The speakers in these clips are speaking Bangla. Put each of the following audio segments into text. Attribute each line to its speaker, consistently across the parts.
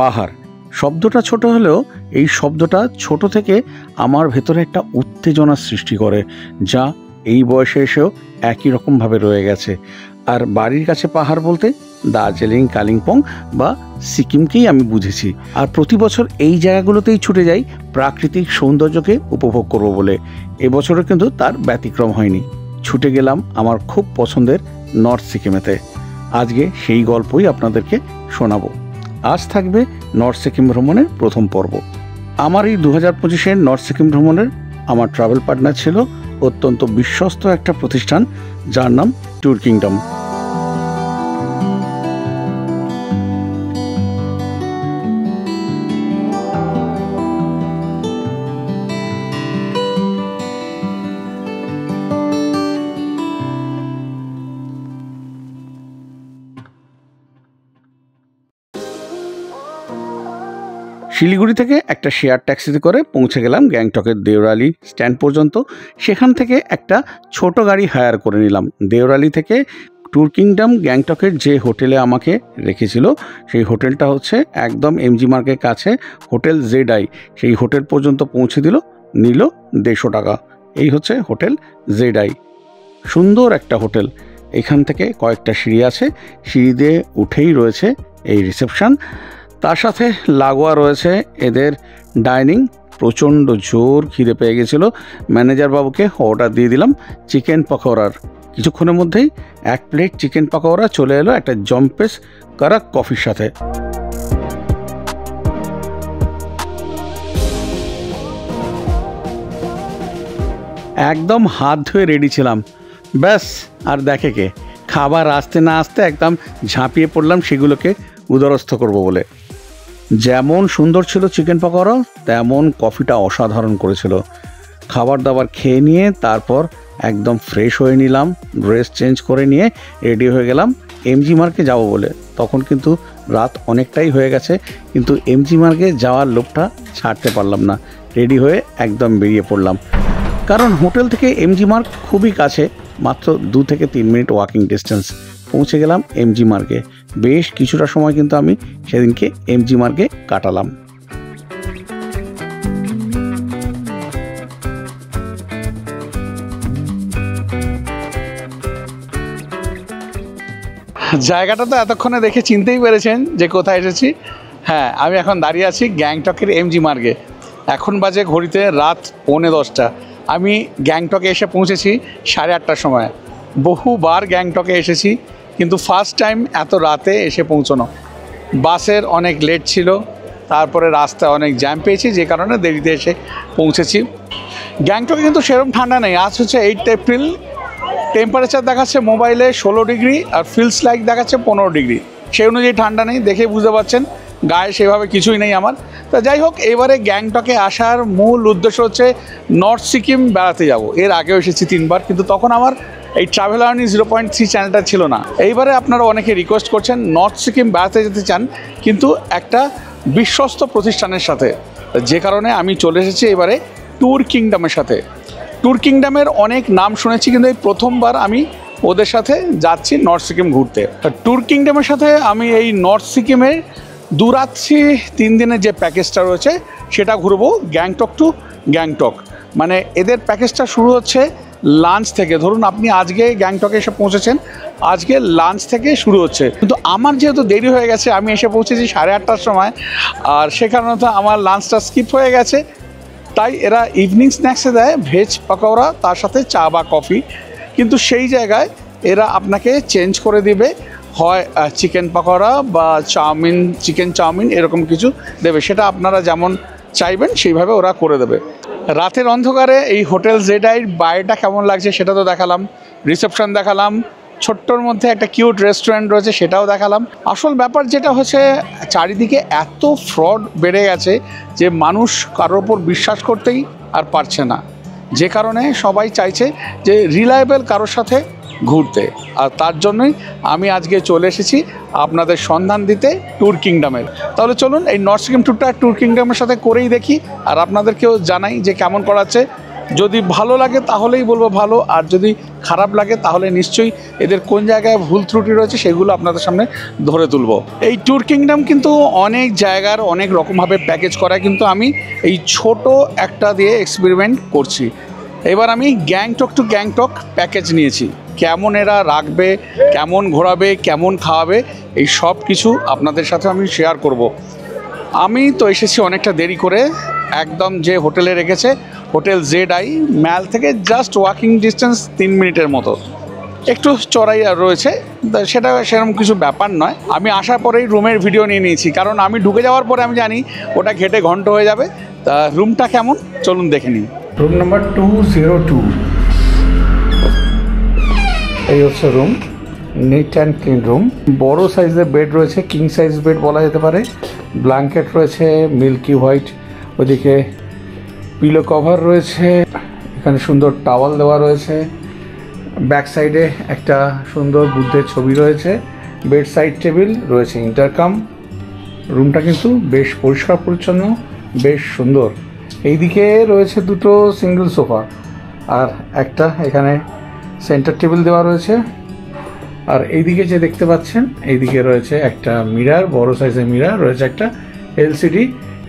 Speaker 1: পাহাড় শব্দটা ছোট হলেও এই শব্দটা ছোট থেকে আমার ভেতরে একটা উত্তেজনা সৃষ্টি করে, যা এই বয়সে এসেও একই রকমভাবে রয়ে গেছে। আর বাড়ির কাছে পাহাড় বলতে দার্জিলিং, কালিম্পং বা সিকিমকেই আমি বুঝেছি। আর প্রতি বছর এই জায়গাগুলোতেই ছুটে যাই প্রাকৃতিক সৌন্দর্যকে উপভোগ করব বলে। এবছরও কিন্তু তার ব্যতিক্রম হয়নি। ছুটে গেলাম আমার খুব পছন্দের নর্থ সিকিমেতে। আজকে সেই গল্পই আপনাদেরকে শোনাবো। আজ থাকবে নর্থ সিকিম ভ্রমণের প্রথম পর্ব। আমার এই 2025-এর নর্থ সিকিম ভ্রমণের আমার ট্রাভেল পার্টনার ছিল অত্যন্ত বিশ্বস্ত একটা প্রতিষ্ঠান, যার নাম ট্যুর কিংডম। শিলিগুড়ি থেকে একটা শেয়ার ট্যাক্সিতে করে পৌঁছে গেলাম গ্যাংটকের দেওরালি স্ট্যান্ড পর্যন্ত। সেখান থেকে একটা ছোট গাড়ি হায়ার করে নিলাম। দেওরালি থেকে ট্যুর কিংডম গ্যাংটকের যে হোটেলে আমাকে রেখেছিল, সেই হোটেলটা হচ্ছে একদম এমজি মার্গের কাছে হোটেল জেডআই। সেই হোটেল পর্যন্ত পৌঁছে নিল 150 টাকা। এই হচ্ছে হোটেল জেডআই। সুন্দর একটা হোটেল। এখান থেকে কয়েকটা সিঁড়ি আছে, সিঁড়ি দিয়ে উঠেই রয়েছে এই রিসেপশন। তার সাথে লাগোয়া রয়েছে এদের ডাইনিং। প্রচণ্ড জোর খিদে পেয়ে গেছিলো। ম্যানেজার বাবুকে অর্ডার দিয়ে দিলাম চিকেন পকোড়ার। কিছুক্ষণের মধ্যেই 1 প্লেট চিকেন পকোড়া চলে এলো একটা জম্পেস কারাক কফির সাথে। একদম হাত ধুয়ে রেডি ছিলাম। ব্যাস, আর দেখে কে, খাবার আসতে না আসতে একদম ঝাঁপিয়ে পড়লাম সেগুলোকে উদরস্থ করব বলে। যেমন সুন্দর ছিল চিকেন পকোড়া, তেমন কফিটা অসাধারণ করেছিল। খাবার দাবার খেয়ে নিয়ে তারপর একদম ফ্রেশ হয়ে নিলাম, ড্রেস চেঞ্জ করে নিয়ে রেডি হয়ে গেলাম এমজি মার্গে যাব বলে। তখন কিন্তু রাত অনেকটাই হয়ে গেছে, কিন্তু এমজি মার্গে যাওয়ার লোভটা ছাড়তে পারলাম না। রেডি হয়ে একদম বেরিয়ে পড়লাম, কারণ হোটেল থেকে এমজি মার্গ খুবই কাছে, মাত্র 2 থেকে 3 মিনিট ওয়াকিং ডিস্টেন্স। পৌঁছে গেলাম এমজি মার্গে। বেশ কিছুটা সময় কিন্তু আমি সেদিনকে এমজি মার্গে কাটালাম। জায়গাটা তো এতক্ষণে দেখে চিনতেই পেরেছেন যে কোথায় এসেছি। হ্যাঁ, আমি এখন দাঁড়িয়ে আছি গ্যাংটকের এমজি মার্গে। এখন বাজে ঘড়িতে রাত 9:45। আমি গ্যাংটকে এসে পৌঁছেছি 8:30টার সময়। বহুবার গ্যাংটকে এসেছি, কিন্তু ফার্স্ট টাইম এত রাতে এসে পৌঁছানো। বাসের অনেক লেট ছিল, তারপরে রাস্তায় অনেক জ্যাম পেয়েছি, যে কারণে দেরিতে এসে পৌঁছেছি। গ্যাংটকে কিন্তু সেরকম ঠান্ডা নেই। আজ হচ্ছে 8 এপ্রিল। টেম্পারেচার দেখাচ্ছে মোবাইলে 16 ডিগ্রি, আর ফিলস লাইক দেখাচ্ছে 15 ডিগ্রি। সেই অনুযায়ী ঠান্ডা নেই, দেখে বুঝতে পারছেন। গায়ে সেভাবে কিছুই নেই আমার। তা যাই হোক, এবারে গ্যাংটকে আসার মূল উদ্দেশ্য হচ্ছে নর্থ সিকিম বেড়াতে যাব। এর আগেও এসেছি 3 বার, কিন্তু তখন আমার এই ট্রাভেল আর্নি 0.3 চ্যানেলটা ছিল না। এইবারে আপনারা অনেকে রিকোয়েস্ট করছেন নর্থ সিকিম বেড়াতে যেতে চান, কিন্তু একটা বিশ্বস্ত প্রতিষ্ঠানের সাথে, যে কারণে আমি চলে এসেছি এবারে ট্যুর কিংডমের সাথে। ট্যুর কিংডমের অনেক নাম শুনেছি, কিন্তু এই প্রথমবার আমি ওদের সাথে যাচ্ছি নর্থ সিকিম ঘুরতে। ট্যুর কিংডমের সাথে আমি এই নর্থ সিকিমের 2 রাত্রি 3 দিনের যে প্যাকেজটা রয়েছে সেটা ঘুরবো গ্যাংটক টু গ্যাংটক। মানে এদের প্যাকেজটা শুরু হচ্ছে লাঞ্চ থেকে। ধরুন আপনি আজকে গ্যাংটকে এসে পৌঁছেছেন, আজকে লাঞ্চ থেকে শুরু হচ্ছে। কিন্তু আমার যেহেতু দেরি হয়ে গেছে, আমি এসে পৌঁছেছি 8:30টার সময়, আর সে কারণে তো আমার লাঞ্চটা স্কিপ হয়ে গেছে। তাই এরা ইভিনিং স্ন্যাক্সে দেয় ভেজ পকোড়া, তার সাথে চা বা কফি। কিন্তু সেই জায়গায় এরা আপনাকে চেঞ্জ করে দিবে, হয় চিকেন পকোড়া বা চাউমিন, চিকেন চাউমিন এরকম কিছু দেবে। সেটা আপনারা যেমন চাইবেন সেইভাবে ওরা করে দেবে। রাতের অন্ধকারে এই হোটেল জেডআইয়ের বাইরেটা কেমন লাগছে সেটা তো দেখালাম, রিসেপশন দেখালাম, ছোট্টর মধ্যে একটা কিউট রেস্টুরেন্ট রয়েছে সেটাও দেখালাম। আসল ব্যাপার যেটা হচ্ছে, চারিদিকে এত ফ্রড বেড়ে গেছে যে মানুষ কারোর ওপর বিশ্বাস করতেই আর পারছে না, যে কারণে সবাই চাইছে যে রিলায়েবল কারোর সাথে ঘুরতে। আর তার জন্যই আমি আজকে চলে এসেছি আপনাদের সন্ধান দিতে ট্যুর কিংডমের। তাহলে চলুন এই নর্থ সিকিম ট্যুরটা ট্যুর কিংডমের সাথে করেই দেখি, আর আপনাদেরকেও জানাই যে কেমন করাচ্ছে। যদি ভালো লাগে তাহলেই বলবো ভালো, আর যদি খারাপ লাগে তাহলে নিশ্চয়ই এদের কোন জায়গায় ভুল ত্রুটি রয়েছে সেগুলো আপনাদের সামনে ধরে তুলব। এই ট্যুর কিংডম কিন্তু অনেক জায়গার অনেক রকমভাবে প্যাকেজ করায়, কিন্তু আমি এই ছোট একটা দিয়ে এক্সপেরিমেন্ট করছি। এবার আমি গ্যাংটক টু গ্যাংটক প্যাকেজ নিয়েছি। কেমন এরা রাখবে, কেমন ঘোরাবে, কেমন খাওয়াবে, এই সব কিছু আপনাদের সাথে আমি শেয়ার করব। আমি তো এসেছি অনেকটা দেরি করে, একদম যে হোটেলে রেখেছে হোটেল ZI ম্যাল থেকে জাস্ট ওয়াকিং ডিস্টেন্স 3 মিনিটের মতো, একটু চড়াই রয়েছে, সেটা সেরকম কিছু ব্যাপার নয়। আমি আসার পরেই রুমের ভিডিও নিয়ে নিয়েছি, কারণ আমি ঢুকে যাওয়ার পরে আমি জানি ওটা ঘেটে ঘন্ট হয়ে যাবে। তা রুমটা কেমন চলুন দেখে নিই। রুম নাম্বার 202, এই হচ্ছে room, neat and clean room. বড় সাইজের বেড রয়েছে, কিং সাইজ বেড বলা যেতে পারে। ব্ল্যাঙ্কেট রয়েছে মিল্কি হোয়াইট, ওদিকে পিলো কভার রয়েছে, এখানে সুন্দর টাওয়াল দেওয়া রয়েছে। ব্যাক সাইডে একটা সুন্দর বুদ্ধের ছবি রয়েছে, বেড সাইড টেবিল রয়েছে, ইন্টারকাম। রুমটা কিন্তু বেশ পরিষ্কার পরিচ্ছন্ন, বেশ সুন্দর। এইদিকে রয়েছে দুটো সিঙ্গেল সোফা, আর একটা এখানে সেন্টার টেবিল দেওয়া রয়েছে। আর এইদিকে যে দেখতে পাচ্ছেন, এইদিকে রয়েছে একটা মিরার, বড় সাইজের মিরার রয়েছে, একটা LCD।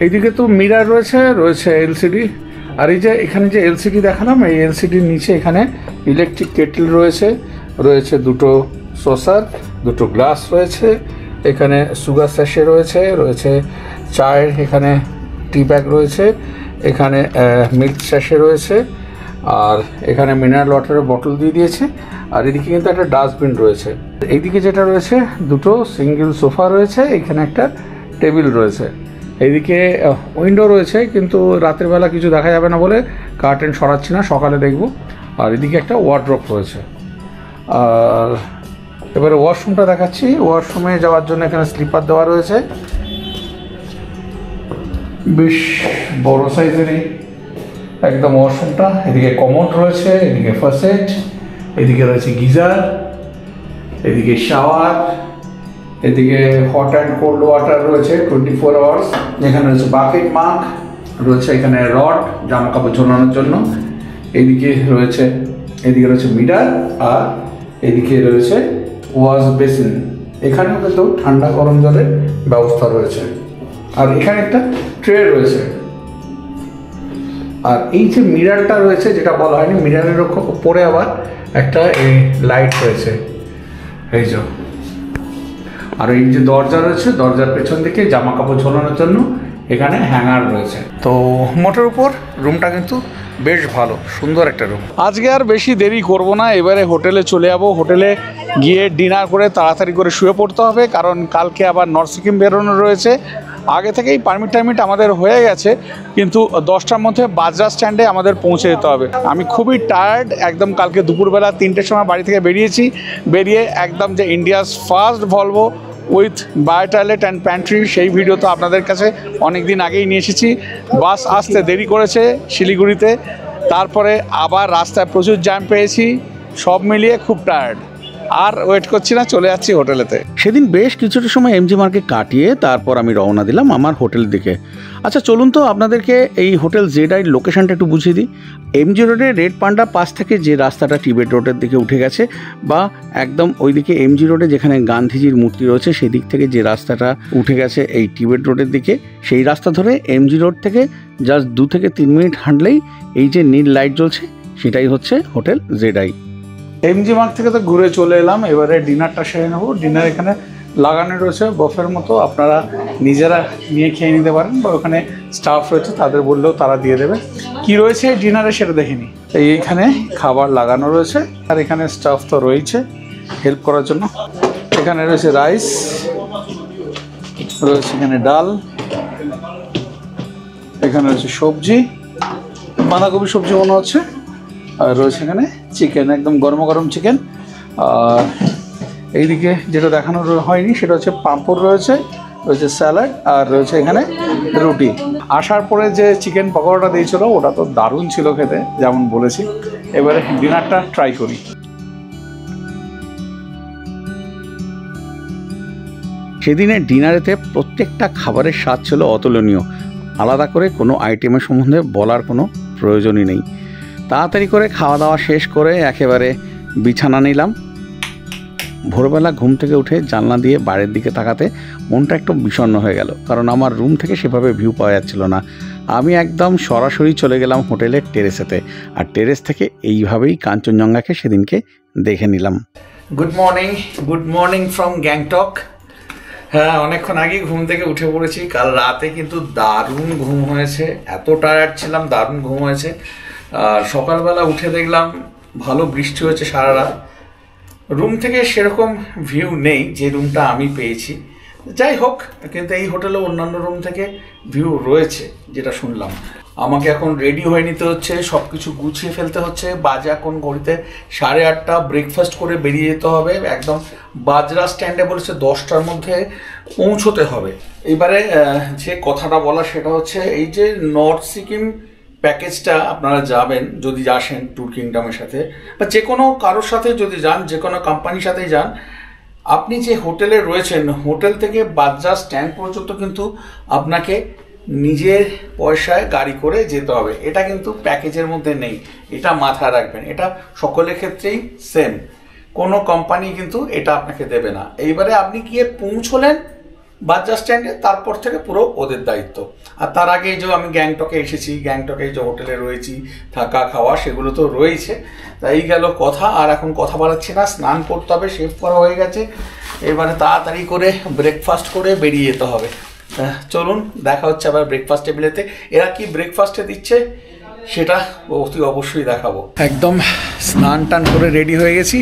Speaker 1: এইদিকে তো মিরার রয়েছে, রয়েছে LCD। আর এই যে এখানে যে LCD দেখালাম, এই LCDর নিচে এখানে ইলেকট্রিক কেটল রয়েছে, রয়েছে দুটো সসার, দুটো গ্লাস রয়েছে, এখানে সুগার স্যাশে রয়েছে, রয়েছে চায়ের এখানে টি ব্যাগ রয়েছে, এখানে মিল্ক স্যাশে রয়েছে, আর এখানে মিনারেল ওয়াটারের বটল দিয়ে দিয়েছে। আর এদিকে কিন্তু একটা ডাস্টবিন রয়েছে। এইদিকে যেটা রয়েছে দুটো সিঙ্গেল সোফা রয়েছে, এখানে একটা টেবিল রয়েছে। এইদিকে উইন্ডো রয়েছে, কিন্তু রাতের বেলা কিছু দেখা যাবে না বলে কার্টেন সরাচ্ছি না, সকালে দেখব। আর এদিকে একটা ওয়ার্ড্রপ রয়েছে। আর এবারে ওয়াশরুমটা দেখাচ্ছি। ওয়াশরুমে যাওয়ার জন্য এখানে স্লিপার দেওয়া রয়েছে, বেশ বড় সাইজেরই একদম ওয়াশরুমটা। এদিকে কমোড রয়েছে, এদিকে ফাসেট, এদিকে রয়েছে গিজার, এদিকে শাওয়ার, এদিকে হট অ্যান্ড কোল্ড ওয়াটার রয়েছে 24 আওয়ার্স। এখানে রয়েছে বাকেট মাগ, রয়েছে এখানে রড জামা কাপড় ঝোলানোর জন্য। এদিকে রয়েছে মিটার, আর এদিকে রয়েছে ওয়াশ বেসিন। এখানেও কিন্তু ঠান্ডা গরম জলের ব্যবস্থা রয়েছে। আর এখানে একটা ট্রে রয়েছে। আর এই যে মিরারটা রয়েছে, যেটা বলা হয়নি, মিরারের উপরে আবার একটা এই লাইট রয়েছে, এই যে। আর এই যে দরজা রয়েছে, দরজার পেছন দিকে জামা কাপড় ঝোলানোর জন্য এখানে হ্যাঙ্গার রয়েছে। তো মোটের উপর রুমটা কিন্তু বেশ ভালো, সুন্দর একটা রুম। আজকে আর বেশি দেরি করব না, এবারে হোটেলে চলে যাব। হোটেলে গিয়ে ডিনার করে তাড়াতাড়ি করে শুয়ে পড়তে হবে, কারণ কালকে আবার নর্থ সিকিম বেরোনো রয়েছে। আগে থেকেই পারমিট আমাদের হয়ে গেছে, কিন্তু 10টার মধ্যে বাজরা স্ট্যান্ডে আমাদের পৌঁছে যেতে হবে। আমি খুবই টায়ার্ড একদম। কালকে দুপুরবেলা 3টের সময় বাড়ি থেকে বেরিয়েছি, বেরিয়ে একদম যে India's first Volvo with bio toilet and pantry, সেই ভিডিও তো আপনাদের কাছে অনেক দিন আগেই নিয়ে এসেছি। বাস আসতে দেরি করেছে শিলিগুড়িতে, তারপরে আবার রাস্তায় প্রচুর জ্যাম পেয়েছি, সব মিলিয়ে খুব টায়ার্ড। আর ওয়েট করছি না, চলে যাচ্ছি হোটেলেতে। সেদিন বেশ কিছুটা সময় এমজি মার্কে কাটিয়ে তারপর আমি রওনা দিলাম আমার হোটেলের দিকে। আচ্ছা চলুন তো আপনাদেরকে এই হোটেল ZI লোকেশনটা একটু বুঝিয়ে দিই। MG রোডে রেড পান্ডা পাস থেকে যে রাস্তাটা টিবেট রোডের দিকে উঠে গেছে, বা একদম ওইদিকে MG রোডে যেখানে গান্ধীজির মূর্তি রয়েছে সেদিক থেকে যে রাস্তাটা উঠে গেছে এই টিবেট রোডের দিকে, সেই রাস্তা ধরে MG রোড থেকে জাস্ট 2 থেকে 3 মিনিট হাঁটলেই এই যে নীল লাইট জ্বলছে, সেটাই হচ্ছে হোটেল ZI। এমজি মার্গ থেকে তো ঘুরে চলে এলাম, এবারে ডিনারটা সেরে নেবো। ডিনার এখানে লাগানো রয়েছে বফের মতো, আপনারা নিজেরা নিয়ে খেয়ে নিতে পারেন, বা ওখানে স্টাফ রয়েছে তাদের বললেও তারা দিয়ে দেবে। কি রয়েছে ডিনারে সেটা দেখিনি। এইখানে খাবার লাগানো রয়েছে, আর এখানে স্টাফ তো রয়েছে হেল্প করার জন্য। এখানে রয়েছে রাইস, রয়েছে এখানে ডাল, এখানে রয়েছে সবজি, বাঁধাকপি সবজি মনে হচ্ছে, আর রয়েছে এখানে চিকেন, একদম গরম গরম চিকেন। আর এইদিকে যেটা দেখানো হয়নি সেটা হচ্ছে পাঁপড় রয়েছে, রয়েছে স্যালাড, আর রয়েছে এখানে রুটি। আসার পরে যে চিকেন পকোড়াটা দিয়েছিল ওটা তো দারুণ ছিল খেতে, যেমন বলেছি। এবারে ডিনারটা ট্রাই করি। সেদিনের ডিনারেতে প্রত্যেকটা খাবারের স্বাদ ছিল অতুলনীয়, আলাদা করে কোনো আইটেমের সম্বন্ধে বলার কোনো প্রয়োজনই নেই। তাড়াতাড়ি করে খাওয়া দাওয়া শেষ করে একেবারে বিছানা নিলাম। ভোরবেলা ঘুম থেকে উঠে জানলা দিয়ে বাইরের দিকে তাকাতে মনটা একটু বিষণ্ণ হয়ে গেল, কারণ আমার রুম থেকে সেভাবে ভিউ পাওয়া যাচ্ছিল না। আমি একদম সরাসরি চলে গেলাম হোটেলের টেরেসেতে, আর টেরেস থেকে এইভাবেই কাঞ্চনজঙ্ঘাকে সেদিনকে দেখে নিলাম। Good morning from Gangtok. হ্যাঁ, অনেকক্ষণ আগে ঘুম থেকে উঠে পড়েছি। কাল রাতে কিন্তু দারুণ ঘুম হয়েছে, এত টায়ার্ড ছিলাম, দারুণ ঘুম হয়েছে। আর সকালবেলা উঠে দেখলাম ভালো বৃষ্টি হয়েছে সারা রাত। রুম থেকে সেরকম ভিউ নেই যে রুমটা আমি পেয়েছি, যাই হোক, কিন্তু এই হোটেলে অন্যান্য রুম থেকে ভিউ রয়েছে যেটা শুনলাম। আমাকে এখন রেডি হয়ে নিতে হচ্ছে, সব কিছু গুছিয়ে ফেলতে হচ্ছে। বাজে এখন ঘড়িতে 8:30, ব্রেকফাস্ট করে বেরিয়ে যেতে হবে। একদম বাজরা স্ট্যান্ডে বলেছে 10টার মধ্যে পৌঁছতে হবে। এবারে যে কথাটা বলা সেটা হচ্ছে, এই যে নর্থ সিকিম প্যাকেজটা আপনারা যাবেন, যদি আসেন ট্যুর কিংডমের সাথে বা যে কোনো কারোর সাথে যদি যান, যে কোনো কোম্পানির সাথেই যান, আপনি যে হোটেলে রয়েছেন হোটেল থেকে বাজরা স্ট্যান্ড পর্যন্ত কিন্তু আপনাকে নিজের পয়সায় গাড়ি করে যেতে হবে। এটা কিন্তু প্যাকেজের মধ্যে নেই, এটা মাথায় রাখবেন। এটা সকলের ক্ষেত্রেই সেম, কোনো কোম্পানি কিন্তু এটা আপনাকে দেবে না। এইবারে আপনি গিয়ে পৌঁছলেন বাজরা স্ট্যান্ডে, তারপর থেকে পুরো ওদের দায়িত্ব। আর তার আগে যে আমি গ্যাংটকে এসেছি, গ্যাংটকে যে হোটেলে রয়েছি, থাকা খাওয়া সেগুলো তো রয়েছে। তাই গেল কথা, আর এখন কথা বাড়াচ্ছি না। স্নান করতে হবে, শেভ করা হয়ে গেছে। এবারে তাড়াতাড়ি করে ব্রেকফাস্ট করে বেরিয়ে যেতে হবে। চলুন, দেখা হচ্ছে আবার ব্রেকফাস্ট টেবিলেতে। এরা কি ব্রেকফাস্টে দিচ্ছে সেটা অতি অবশ্যই দেখাবো। একদম স্নান টান করে রেডি হয়ে গেছি,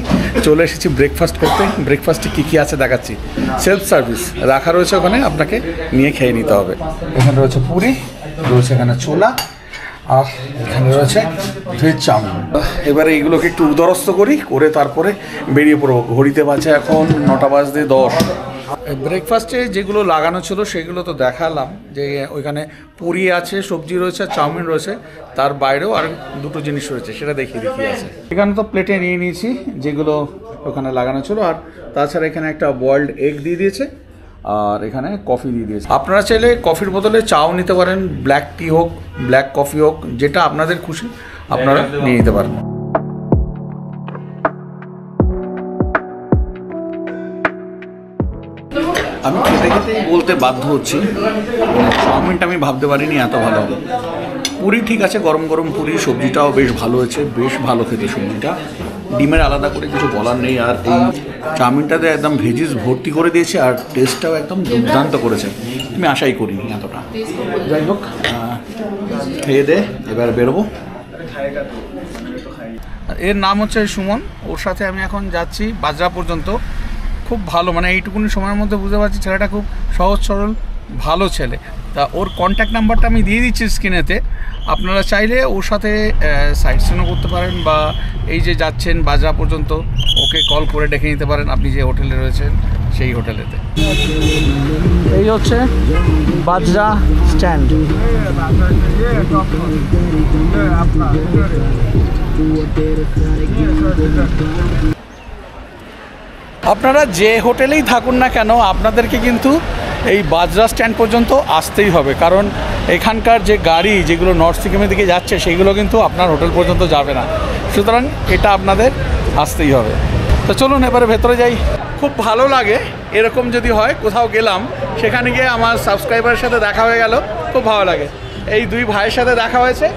Speaker 1: চলে এসেছি ব্রেকফাস্ট করতে। ব্রেকফাস্টে কী কী আছে দেখাচ্ছি। সেলফ সার্ভিস রাখা রয়েছে, ওখানে আপনাকে নিয়ে খেয়ে নিতে হবে। এখানে রয়েছে পুরি, রয়েছে এখানে ছোলা, আর এখানে রয়েছে ভেজ চাউমিন। এবারে এইগুলোকে একটু উদরস্থ করে তারপরে বেরিয়ে পড়বো। ঘড়িতে বাজে এখন 9:10। ব্রেকফাস্টে যেগুলো লাগানো ছিল সেগুলো তো দেখালাম, যে ওইখানে পুরি আছে, সবজি রয়েছে, চাউমিন রয়েছে, তার বাইরেও আর দুটো জিনিস রয়েছে, সেটা দেখিয়ে আছে। এখানে তো প্লেটে নিয়ে নিয়েছি যেগুলো ওখানে লাগানো ছিল, আর তাছাড়া এখানে একটা বয়েলড এগ দিয়ে দিয়েছে, আর এখানে কফি দিয়ে দিয়েছে। আপনারা চাইলে কফির বদলে চাও নিতে পারেন, ব্ল্যাক টি হোক, ব্ল্যাক কফি হোক, যেটা আপনাদের খুশি আপনারা নিয়ে নিতে পারেন। আমি খেতে খেতেই বলতে বাধ্য হচ্ছি, চাউমিনটা আমি ভাবতে পারিনি এত ভালো হবে। পুরি ঠিক আছে, গরম গরম পুরি, সবজিটাও বেশ ভালো হয়েছে, বেশ ভালো খেতে সবজিটা। ডিমের আলাদা করে কিছু বলার নেই। আর এই চাউমিনটাতে একদম ভেজিস ভর্তি করে দিয়েছে, আর টেস্টটাও একদম দুর্দান্ত করেছে। আমি আশাই করিনি এতটা। যাই হোক, খেয়ে দে এবার বেরোবো। এর নাম হচ্ছে সুমন, ওর সাথে আমি এখন যাচ্ছি বাজরা পর্যন্ত। খুব ভালো, মানে এইটুকুনি সময়ের মধ্যে বুঝতে পারছি ছেলেটা খুব সহজ সরল ভালো ছেলে। তা ওর কন্ট্যাক্ট নাম্বারটা আমি দিয়ে দিচ্ছি স্ক্রিনেতে। আপনারা চাইলে ওর সাথে সাইট সিনও করতে পারেন, বা এই যে যাচ্ছেন বাজরা পর্যন্ত ওকে কল করে ডেকে নিতে পারেন আপনি যে হোটেলে রয়েছেন সেই হোটেলেতে। এই হচ্ছে বাজরা স্ট্যান্ড। আপনারা যে হোটেলেই থাকুন না কেন, আপনাদেরকে কিন্তু এই বাজরা স্ট্যান্ড পর্যন্ত আসতেই হবে, কারণ এখানকার যে গাড়ি যেগুলো নর্থ সিকিমের দিকে যাচ্ছে সেইগুলো কিন্তু আপনার হোটেল পর্যন্ত যাবে না। সুতরাং এটা আপনাদের আসতেই হবে। তো চলুন এবারে ভেতরে যাই। খুব ভালো লাগে এরকম যদি হয়, কোথাও গেলাম সেখানে গিয়ে আমার সাবস্ক্রাইবারের সাথে দেখা হয়ে গেল, খুব ভালো লাগে। এই দুই ভাইয়ের সাথে দেখা হয়েছে।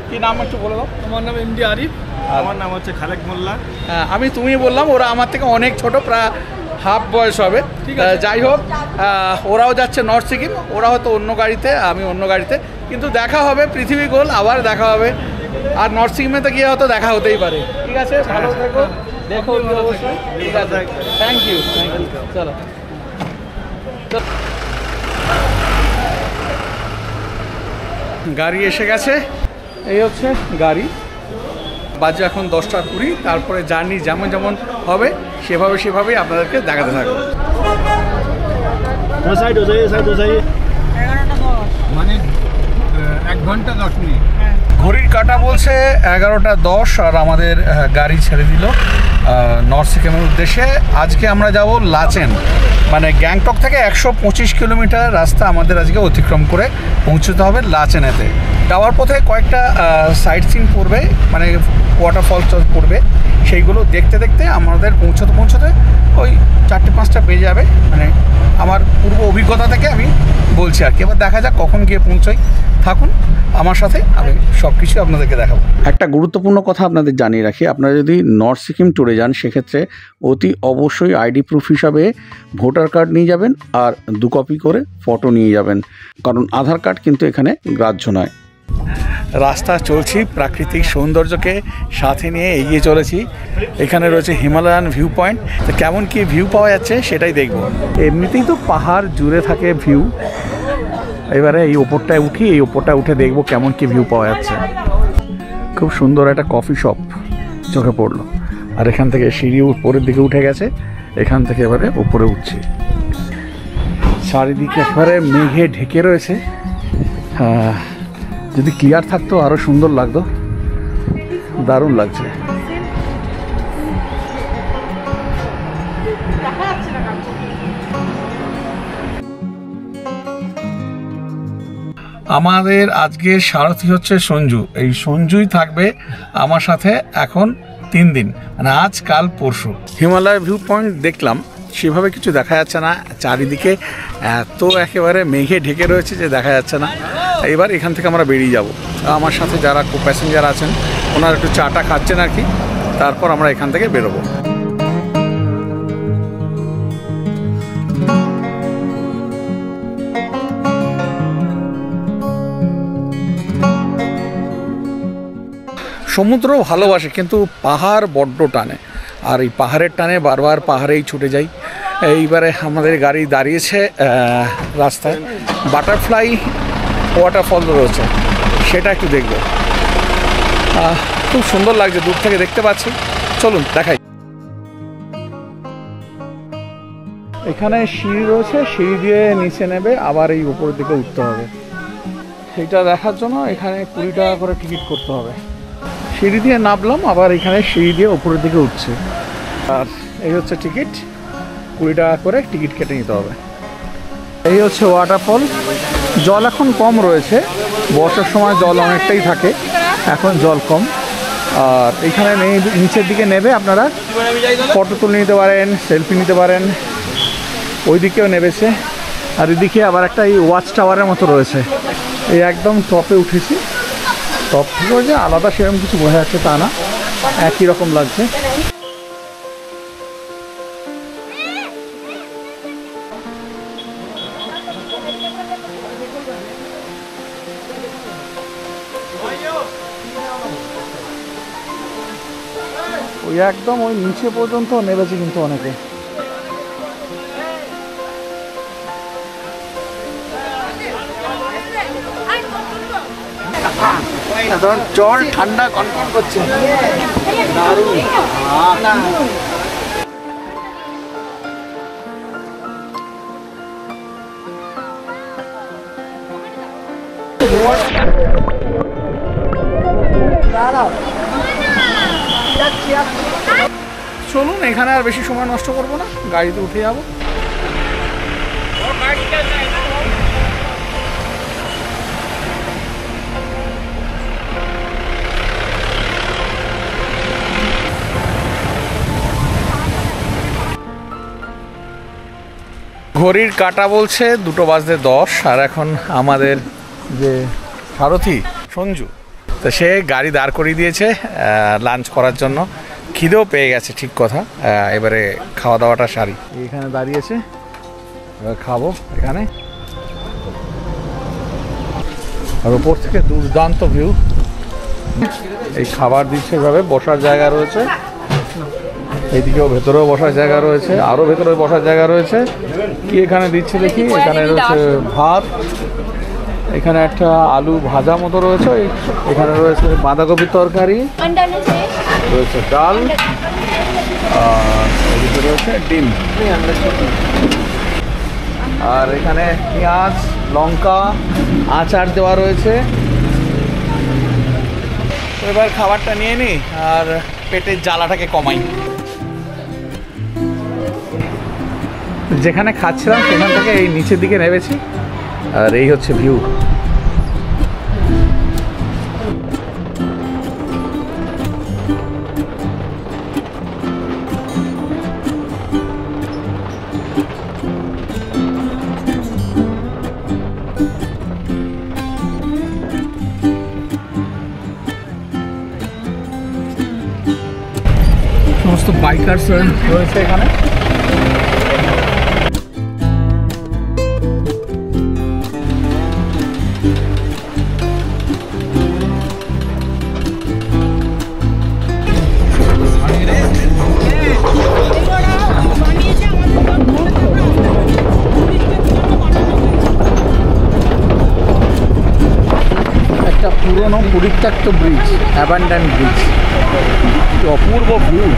Speaker 1: কি নাম একটু বলে দাও?
Speaker 2: আমার নাম এমডি আরিফ। আমার নাম হচ্ছে খালেক মোল্লা।
Speaker 1: হ্যাঁ, আমি তুমি বললাম, ওরা আমার থেকে অনেক ছোট, প্রায় হাফ বয়স হবে। যাই হোক, ওরাও যাচ্ছে নর্থ সিকিম, ওরা হয়তো অন্য গাড়িতে, আমি অন্য গাড়িতে, কিন্তু দেখা হবে। পৃথিবী গোল, আবার দেখা হবে। আর নর্থ সিকিমে তো গিয়ে হয়তো দেখা হতেই পারে। ঠিক আছে, ভালো থেকো, দেখো অবশ্যই। ঠিক আছে, থ্যাংক ইউ। চলো, গাড়ি এসে গেছে। এই হচ্ছে গাড়ি। বাজে এখন 10:20। তারপরে জার্নি যেমন যেমন হবে সেভাবেই আপনাদেরকে দেখাতে থাকবো। মানে
Speaker 2: 1 ঘন্টা 10 মিনিট।
Speaker 1: ঘড়ির কাঁটা বলছে 11:10 আর আমাদের গাড়ি ছেড়ে দিল নর্থ সিকিমের উদ্দেশ্যে। আজকে আমরা যাব লাচেন, মানে গ্যাংটক থেকে 125 কিলোমিটার রাস্তা আমাদের আজকে অতিক্রম করে পৌঁছতে হবে লাচেনেতে। যাওয়ার পথে কয়েকটা সাইট সিন পড়বে, মানে ওয়াটারফল পড়বে, সেইগুলো দেখতে দেখতে আমাদের পৌঁছতে ওই 4-5টা বেজে যাবে। মানে আমার পূর্ব অভিজ্ঞতা থেকে আমি বলছি আর কি। এবার দেখা যাক কখন গিয়ে পৌঁছই। থাকুন আমার সাথে, আমি সব কিছু আপনাদেরকে দেখাবো। একটা গুরুত্বপূর্ণ কথা আপনাদের জানিয়ে রাখি, আপনারা যদি নর্থ সিকিম ট্যুরে যান সেক্ষেত্রে অতি অবশ্যই আইডি প্রুফ হিসাবে ভোটার কার্ড নিয়ে যাবেন আর 2 কপি করে ফটো নিয়ে যাবেন, কারণ আধার কার্ড কিন্তু এখানে গ্রাহ্য নয়। রাস্তা চলছি, প্রাকৃতিক সৌন্দর্যকে সাথে নিয়ে এগিয়ে চলেছি। এখানে রয়েছে হিমালয়ান ভিউ পয়েন্ট, তো কেমন কি ভিউ পাওয়া যাচ্ছে সেটাই দেখব। এমনিতেই তো পাহাড় জুড়ে থাকে ভিউ, এবারে এই ওপরটায় উঠি, এই ওপরটায় উঠে দেখব কেমন কি ভিউ পাওয়া যাচ্ছে। খুব সুন্দর একটা কফি শপ চোখে পড়লো, আর এখান থেকে সিঁড়ি উপরের দিকে উঠে গেছে, এখান থেকে এবারে উপরে উঠছি। চারিদিকে একেবারে মেঘে ঢেকে রয়েছে, যদি ক্লিয়ার থাকতো আরও সুন্দর লাগতো, দারুণ লাগছে। আমাদের আজকের সারথি হচ্ছে সঞ্জু। এই সঞ্জুই থাকবে আমার সাথে এখন 3 দিন, মানে আজ কাল পরশু। হিমালয় ভিউ পয়েন্ট দেখলাম, সেভাবে কিছু দেখা যাচ্ছে না, চারিদিকে এত একেবারে মেঘে ঢেকে রয়েছে যে দেখা যাচ্ছে না। এবার এখান থেকে আমরা বেরিয়ে যাব। আমার সাথে যারা কো প্যাসেঞ্জার আছেন ওনারা একটু চাটা খাচ্ছেন আর কি, তারপর আমরা এখান থেকে বেরোবো। সমুদ্র ভালোবাসে, কিন্তু পাহাড় বড্ড টানে, আর এই পাহাড়ের টানে বারবার পাহাড়েই ছুটে যাই। এইবারে আমাদের গাড়ি দাঁড়িয়েছে রাস্তায়, বাটারফ্লাই ওয়াটারফল রয়েছে, সেটা একটু দেখব। খুব সুন্দর লাগছে, দূর থেকে দেখতে পাচ্ছি। চলুন দেখাই। এখানে সিঁড়ি রয়েছে, সিঁড়ি দিয়ে নিচে নেবে, আবার এই উপরের দিকে উঠতে হবে। সেইটা দেখার জন্য এখানে 20 টাকা করে টিকিট করতে হবে। সিঁড়ি দিয়ে নামলাম, আবার এখানে সিঁড়ি দিয়ে উপরের দিকে উঠছে। আর এই হচ্ছে টিকিট, 20 টাকা করে টিকিট কেটে নিতে হবে। এই হচ্ছে ওয়াটারফল। জল এখন কম রয়েছে, বর্ষার সময় জল অনেকটাই থাকে, এখন জল কম। আর এখানে নিচের দিকে নেবে আপনারা ফটো তুলে নিতে পারেন, সেলফি নিতে পারেন। ওই দিকেও নেবেছে, আর এদিকে আবার একটা এই ওয়াচ টাওয়ারের মতো রয়েছে। এই একদম টপে উঠেছি, টপ থেকেও যে আলাদা সেরকম কিছু বোঝা যাচ্ছে তা না, একই রকম লাগছে। ওই একদম ওই নিচে পর্যন্ত নেমেছে কিন্তু অনেকে। জল ঠান্ডা কনকন করছে, দারুণ। চলুন, এখানে আর বেশি সময় নষ্ট করবো না, গাড়িতে উঠে যাবো। ঘড়ির কাঁটা বলছে 2:10, আর এখন আমাদের যে সারথি সঞ্জু, তো সে গাড়ি দাঁড় করিয়ে দিয়েছে লাঞ্চ করার জন্য। খিদেও পেয়ে গেছে, ঠিক কথা। এবারে খাওয়া দাওয়াটা সারি, এখানে দাঁড়িয়েছে, এবার খাবো এখানে। আর উপর থেকে দুর্দান্ত ভিউ, এই খাবার দিচ্ছে এভাবে, বসার জায়গা রয়েছে, এইদিকেও ভেতরেও বসার জায়গা রয়েছে, আরও ভেতরে বসার জায়গা রয়েছে। কি এখানে দিচ্ছে দেখি, এখানে রয়েছে ভাত, এখানে একটা আলু ভাজা মতো রয়েছে, এখানে রয়েছে বাঁধাকপির তরকারি, রয়েছে ডাল, আর এদিকে রয়েছে ডিম। আর এখানে পেঁয়াজ, লঙ্কা, আচার দেওয়া রয়েছে। এবার খাবারটা নিয়ে নিই আর পেটের জ্বালাটাকে কমাই। যেখানে খাচ্ছিলাম সেখান থেকে এই নিচের দিকে নেমেছি আর এই হচ্ছে ভিউ। সমস্ত বাইকার্স রয়েছে এখানে। একটা পুরনো পরিত্যক্ত ব্রিজ, অ্যাবান্ডান ব্রিজ, অপূর্ব ভিউ।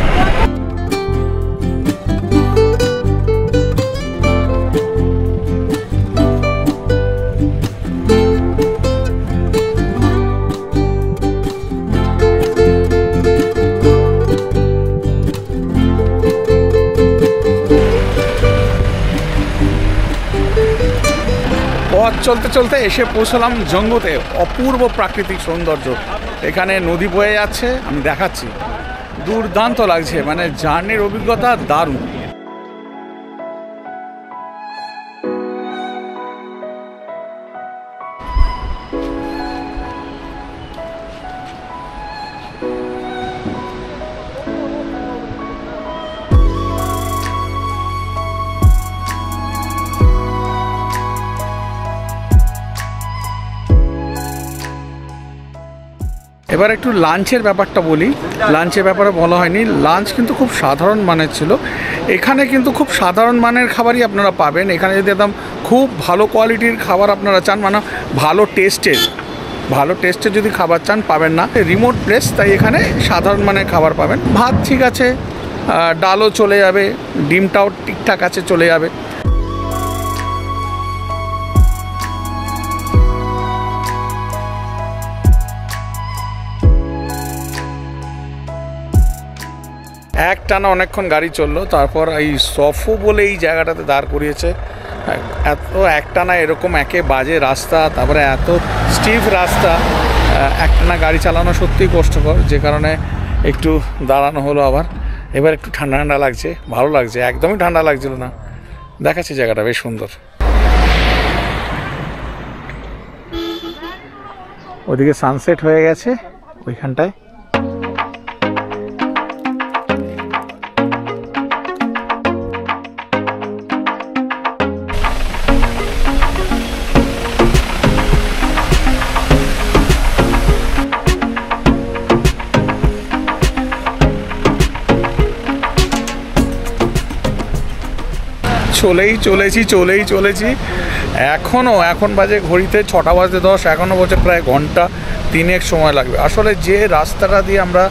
Speaker 1: পথ চলতে চলতে এসে পৌঁছলাম জঙ্গুতে। অপূর্ব প্রাকৃতিক সৌন্দর্য, এখানে নদী বয়ে যাচ্ছে, আমি দেখাচ্ছি, দুর্দান্ত লাগছে, মানে জার্নির অভিজ্ঞতা দারুণ। এবার একটু লাঞ্চের ব্যাপারটা বলি। লাঞ্চের ব্যাপারে বলা হয়নি, লাঞ্চ কিন্তু খুব সাধারণ মানের ছিল। এখানে কিন্তু খুব সাধারণ মানের খাবারই আপনারা পাবেন। এখানে যদি একদম খুব ভালো কোয়ালিটির খাবার আপনারা চান, মানে ভালো টেস্টের যদি খাবার চান পাবেন না। রিমোট প্লেস, তাই এখানে সাধারণ মানের খাবার পাবেন। ভাত ঠিক আছে, ডালও চলে যাবে, ডিমটাও ঠিকঠাক আছে, চলে যাবে। একটানা অনেকক্ষণ গাড়ি চললো, তারপর এই সফো বলে এই জায়গাটাতে দাঁড় করিয়েছে। এত একটানা এরকম একে বাজে রাস্তা, তারপরে এত স্টিফ রাস্তা, একটানা গাড়ি চালানো সত্যিই কষ্টকর, যে কারণে একটু দাঁড়ানো হলো। আবার এবার একটু ঠান্ডা ঠান্ডা লাগছে, ভালো লাগছে, একদমই ঠান্ডা লাগছিল না। দেখাচ্ছি জায়গাটা বেশ সুন্দর। ওদিকে সানসেট হয়ে গেছে ওইখানটায়। চলেই চলেছি এখন বাজে ঘড়িতে 6টা বাজতে 10, এখনও বলছে প্রায় ঘন্টা 3 সময় লাগবে। আসলে যে রাস্তাটা দিয়ে আমরা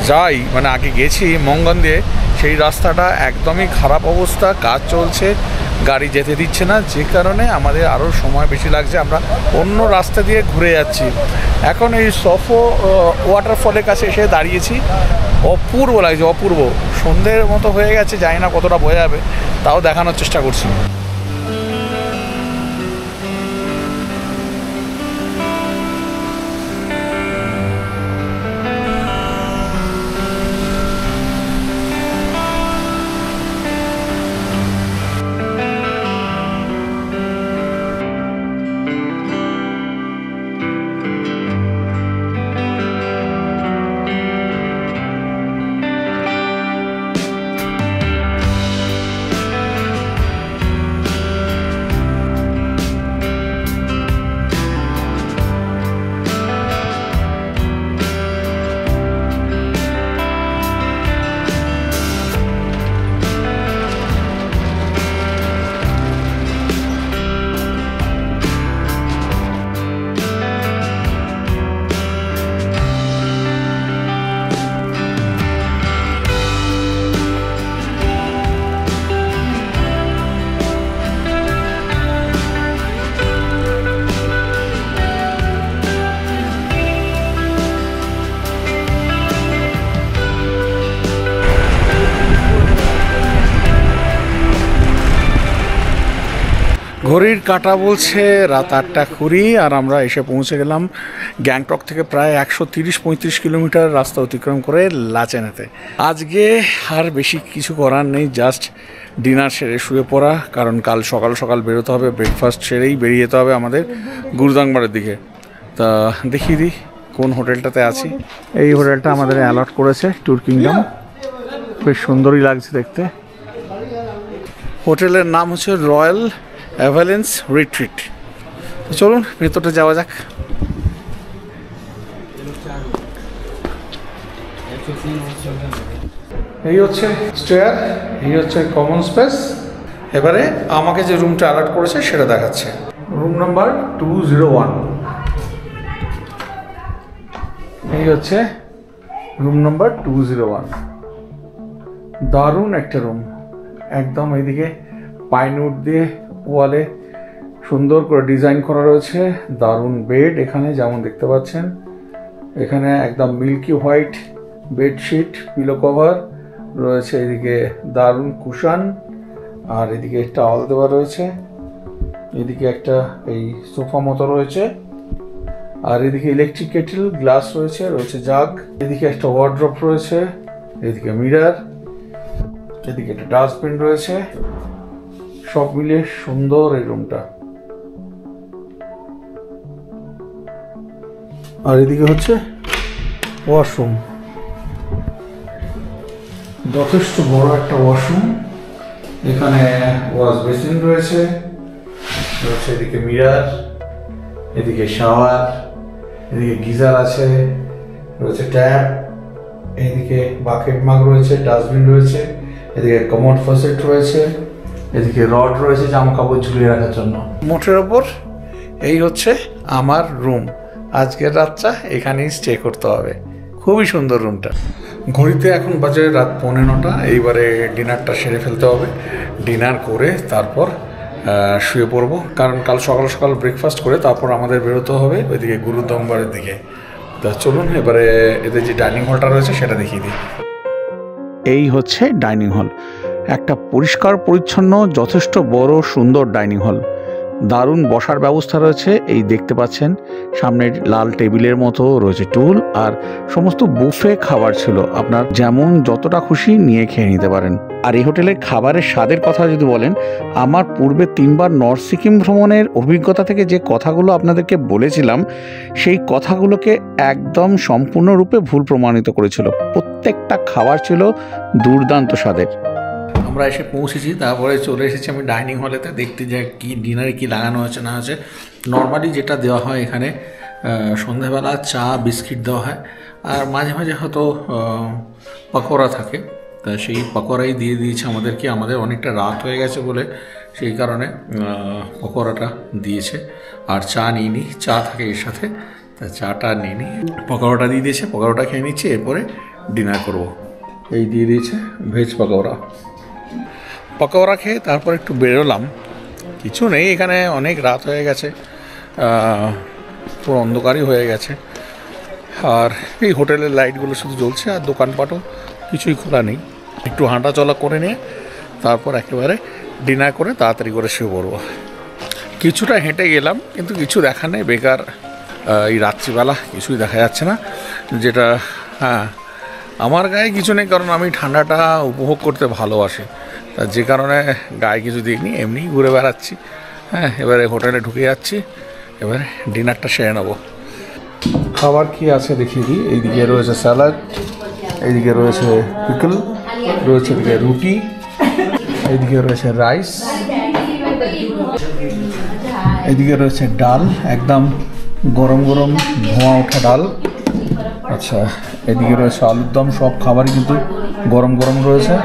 Speaker 1: যাই, মানে আগে গেছি মঙ্গন দিয়ে, সেই রাস্তাটা একদমই খারাপ অবস্থা, কাজ চলছে, গাড়ি যেতে দিচ্ছে না, যে কারণে আমাদের আরও সময় বেশি লাগছে। আমরা অন্য রাস্তা দিয়ে ঘুরে যাচ্ছি। এখন এই সফো ওয়াটারফলের কাছে এসে দাঁড়িয়েছি। অপূর্ব লাগছে, অপূর্ব। সন্ধ্যের মতো হয়ে গেছে, জানি না কতটা বোঝা যাবে, তাও দেখানোর চেষ্টা করছি। ঘড়ির কাঁটা বলছে রাত 8:20 আর আমরা এসে পৌঁছে গেলাম গ্যাংটক থেকে প্রায় 130-35 কিলোমিটার রাস্তা অতিক্রম করে লাচেনেতে। আজকে আর বেশি কিছু করার নেই, জাস্ট ডিনার সেরে শুয়ে পড়া, কারণ কাল সকাল সকাল বেরোতে হবে, ব্রেকফাস্ট সেরেই বেরিয়ে যেতে হবে আমাদের গুরুদাংবাড়ের দিকে। তা দেখিয়ে দিই কোন হোটেলটাতে আছি। এই হোটেলটা আমাদের অ্যালট করেছে ট্যুর কিংডম, বেশ সুন্দরই লাগছে দেখতে। হোটেলের নাম হচ্ছে রয়্যাল অ্যাভালেন্স রিট্রিট। চলুন ভেতরটা যাওয়া যাক। এই হচ্ছে স্টেয়ার, এই হচ্ছে কমন স্পেস। এবারে আমাকে যে রুমটা অ্যালার্ট করেছে সেটা দেখাচ্ছে, রুম নাম্বার 201। এই হচ্ছে রুম নাম্বার 201। দারুণ একটা রুম, একদম এইদিকে পাইনউড দিয়ে ওয়ালে সুন্দর করে ডিজাইন করা রয়েছে। দারুণ বেড এখানে যেমন দেখতে পাচ্ছেন, এখানে একদম milky white bedsheet, pillow cover রয়েছে, এদিকে দারুণ কুশান, আর এদিকে টাওয়াল দেওয়া রয়েছে, এদিকে একটা এই সোফা মতো রয়েছে, আর এদিকে ইলেকট্রিক কেটেল, গ্লাস রয়েছে, রয়েছে জাগ, এদিকে একটা ওয়ার্ড্রপ রয়েছে, এদিকে মিরর, এদিকে একটা ডাস্টবিন রয়েছে। সব মিলিয়ে সুন্দর এই রুমটা। আর এদিকে হচ্ছে ওয়াশরুম, যথেষ্ট বড় একটা ওয়াশরুম। এখানে ওয়াশ বেসিন রয়েছে, রয়েছে এদিকে মিরর, এদিকে শাওয়ার, এদিকে গিজার আছে, রয়েছে ট্যাপ, এদিকে বাকেট মাগ রয়েছে, ডাস্টবিন রয়েছে, এদিকে কমোড ফসেট রয়েছে, এদিকে রড রয়েছে জামা কাপড় ঝুলিয়ে রাখার জন্য। মোটের ওপর এই হচ্ছে আমার রুম। আজকের রাতটা এখানেই স্টে করতে হবে। খুবই সুন্দর রুমটা। ঘড়িতে এখন বাজে রাত 9:15। এইবারে ডিনারটা সেরে ফেলতে হবে। ডিনার করে তারপর শুয়ে পড়বো, কারণ কাল সকাল সকাল ব্রেকফাস্ট করে তারপর আমাদের বেরোতে হবে ওইদিকে গুরুদংবাড়ের দিকে। তা চলুন এবারে এদের যে ডাইনিং হলটা রয়েছে সেটা দেখিয়ে দিই। এই হচ্ছে ডাইনিং হল, একটা পরিষ্কার পরিচ্ছন্ন যথেষ্ট বড় সুন্দর ডাইনিং হল। দারুণ বসার ব্যবস্থা রয়েছে, এই দেখতে পাচ্ছেন সামনে লাল টেবিলের মতো রয়েছে টুল, আর সমস্ত বুফে খাবার ছিল, আপনার যেমন যতটা খুশি নিয়ে খেয়ে নিতে পারেন। আর এই হোটেলের খাবারের স্বাদের কথা যদি বলেন, আমার পূর্বে 3বার নর্থ সিকিম ভ্রমণের অভিজ্ঞতা থেকে যে কথাগুলো আপনাদেরকে বলেছিলাম, সেই কথাগুলোকে একদম সম্পূর্ণরূপে ভুল প্রমাণিত করেছিল। প্রত্যেকটা খাবার ছিল দুর্দান্ত স্বাদের। আমরা এসে পৌঁছেছি, তারপরে চলে এসেছি আমি ডাইনিং হলেতে দেখতে, যে কি ডিনারে কি লাগানো হয়েছে না হয়েছে। নর্মালি যেটা দেওয়া হয় এখানে সন্ধ্যাবেলা চা বিস্কিট দেওয়া হয়, আর মাঝে মাঝে হয়তো পকোড়া থাকে, তা সেই পকোড়াই দিয়ে দিয়েছে আমাদেরকে। আমাদের অনেকটা রাত হয়ে গেছে বলে সেই কারণে পকোড়াটা দিয়েছে, আর চা নিইনি, চা থাকে এর সাথে, তা চাটা নিইনি, পকোড়াটা দিয়ে দিয়েছে, পকোড়াটা খেয়ে নিচ্ছি, এরপরে ডিনার করব। এই দিয়ে দিয়েছে ভেজ পকোড়া। পকোড়া খেয়ে তারপর একটু বেরোলাম, কিছু নেই এখানে, অনেক রাত হয়ে গেছে, পুরো অন্ধকারই হয়ে গেছে, আর এই হোটেলের লাইটগুলো শুধু জ্বলছে, আর দোকানপাটও কিছুই খোলা নেই। একটু হাঁটা চলা করে নিয়ে তারপর একেবারে ডিনার করে তাড়াতাড়ি করে শুয়ে পড়বো। কিছুটা হেঁটে গেলাম, কিন্তু কিছু দেখা নেই, বেকার। এই রাত্রিবেলা কিছুই দেখা যাচ্ছে না, যেটা হ্যাঁ আমার গায়ে কিছু নেই, কারণ আমি ঠান্ডাটা উপভোগ করতে ভালোবাসি, তা যে কারণে গায়ে কিছু দিইনি, এমনিই ঘুরে বেড়াচ্ছি। হ্যাঁ, এবারে হোটেলে ঢুকে যাচ্ছি, এবারে ডিনারটা সেরে নেবো। খাবার কি আছে দেখিয়ে দিই। এইদিকে রয়েছে স্যালাড, এইদিকে রয়েছে পিকল, রয়েছে এদিকে রুটি, এইদিকে রয়েছে রাইস, এইদিকে রয়েছে ডাল, একদম গরম গরম ধোঁয়া ওঠা ডাল। আচ্ছা, এদিকে রয়েছে আলুর দম, সব খাবারই কিন্তু গরম গরম রয়েছে।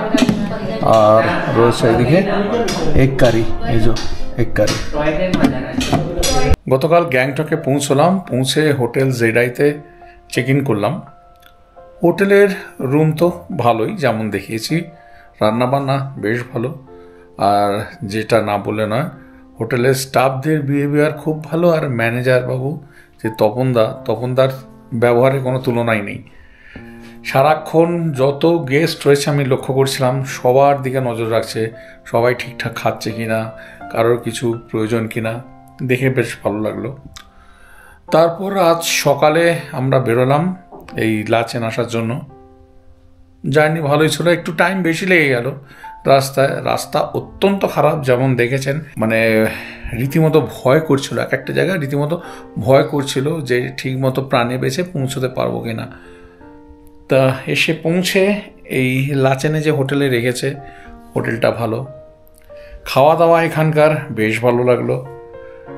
Speaker 1: আর রয়েছে এদিকে এগ কারি, এই যে এগ কারি। গতকাল গ্যাংটকে পৌঁছলাম, পৌঁছে হোটেল জেডাইতে চেক ইন করলাম। হোটেলের রুম তো ভালোই, যেমন দেখিয়েছি, রান্নাবান্না বেশ ভালো, আর যেটা না বলে নয়, হোটেলের স্টাফদের বিহেভিয়ার খুব ভালো, আর ম্যানেজার বাবু যে তপনদার ব্যবহারে কোনো তুলনাই নেই। সারাক্ষণ যত গেস্ট রয়েছে আমি লক্ষ্য করছিলাম, সবার দিকে নজর রাখছে, সবাই ঠিকঠাক খাচ্ছে কিনা,
Speaker 3: কারোর কিছু প্রয়োজন কিনা দেখে বেশ ভালো লাগলো। তারপর আজ সকালে আমরা বেরোলাম এই লাচেন আসার জন্য। জার্নি ভালোই ছিল, একটু টাইম বেশি লেগে গেল রাস্তায়। রাস্তা অত্যন্ত খারাপ, যেমন দেখেছেন, মানে রীতিমতো ভয় করছিল, এক একটা জায়গায় রীতিমতো ভয় করছিল যে ঠিকমতো প্রাণে বেঁচে পৌঁছতে পারবো কিনা। তা এসে পৌঁছে এই লাচেনে যে হোটেলে রেখেছে, হোটেলটা ভালো, খাওয়া দাওয়া এখানকার বেশ ভালো লাগলো,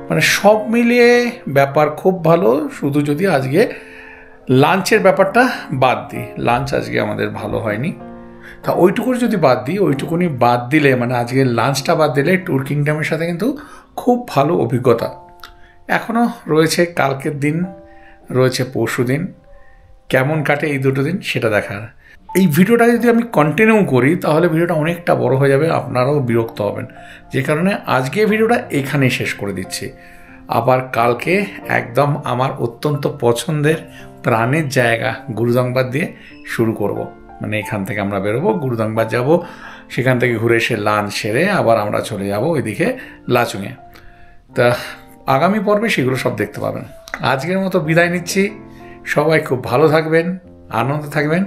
Speaker 3: মানে সব মিলিয়ে ব্যাপার খুব ভালো। শুধু যদি আজকে লাঞ্চের ব্যাপারটা বাদ দিই, লাঞ্চ আজকে আমাদের ভালো হয়নি, তা ওইটুকুর যদি বাদ দিই, ওইটুকুনি বাদ দিলে, মানে আজকে লাঞ্চটা বাদ দিলে ট্যুর কিংডমের সাথে কিন্তু খুব ভালো অভিজ্ঞতা। এখনও রয়েছে কালকের দিন, রয়েছে পরশু দিন, কেমন কাটে এই দুটো দিন সেটা দেখার। এই ভিডিওটা যদি আমি কন্টিনিউ করি তাহলে ভিডিওটা অনেকটা বড় হয়ে যাবে, আপনারাও বিরক্ত হবেন, যে কারণে আজকে ভিডিওটা এখানেই শেষ করে দিচ্ছি। আবার কালকে একদম আমার অত্যন্ত পছন্দের প্রাণের জায়গা গুরুদাংবাদ দিয়ে শুরু করব। মানে এখান থেকে আমরা বেরোবো, গুরুদাংবাদ যাব, সেখান থেকে ঘুরে এসে লাঞ্চ সেরে আবার আমরা চলে যাব ওইদিকে লাচুংয়ে। তা আগামী পর্বে সেগুলো সব দেখতে পাবেন। আজকের মতো বিদায় নিচ্ছি। সবাই খুব ভালো থাকবেন, আনন্দে থাকবেন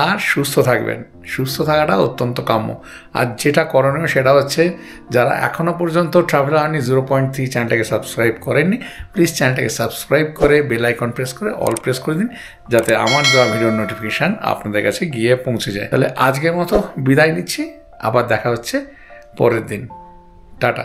Speaker 3: আর সুস্থ থাকবেন। সুস্থ থাকাটা অত্যন্ত কাম্য। আর যেটা করণীয় সেটা হচ্ছে, যারা এখনও পর্যন্ত ট্রাভেল আর্নি 0.3 চ্যানেলটাকে সাবস্ক্রাইব করেননি, প্লিজ চ্যানেলটাকে সাবস্ক্রাইব করে বেল আইকন প্রেস করে অল প্রেস করে দিন, যাতে আমার দেওয়া ভিডিওর নোটিফিকেশান আপনাদের কাছে গিয়ে পৌঁছে যায়। তাহলে আজকের মতো বিদায় নিচ্ছি, আবার দেখা হচ্ছে পরের দিন। টাটা।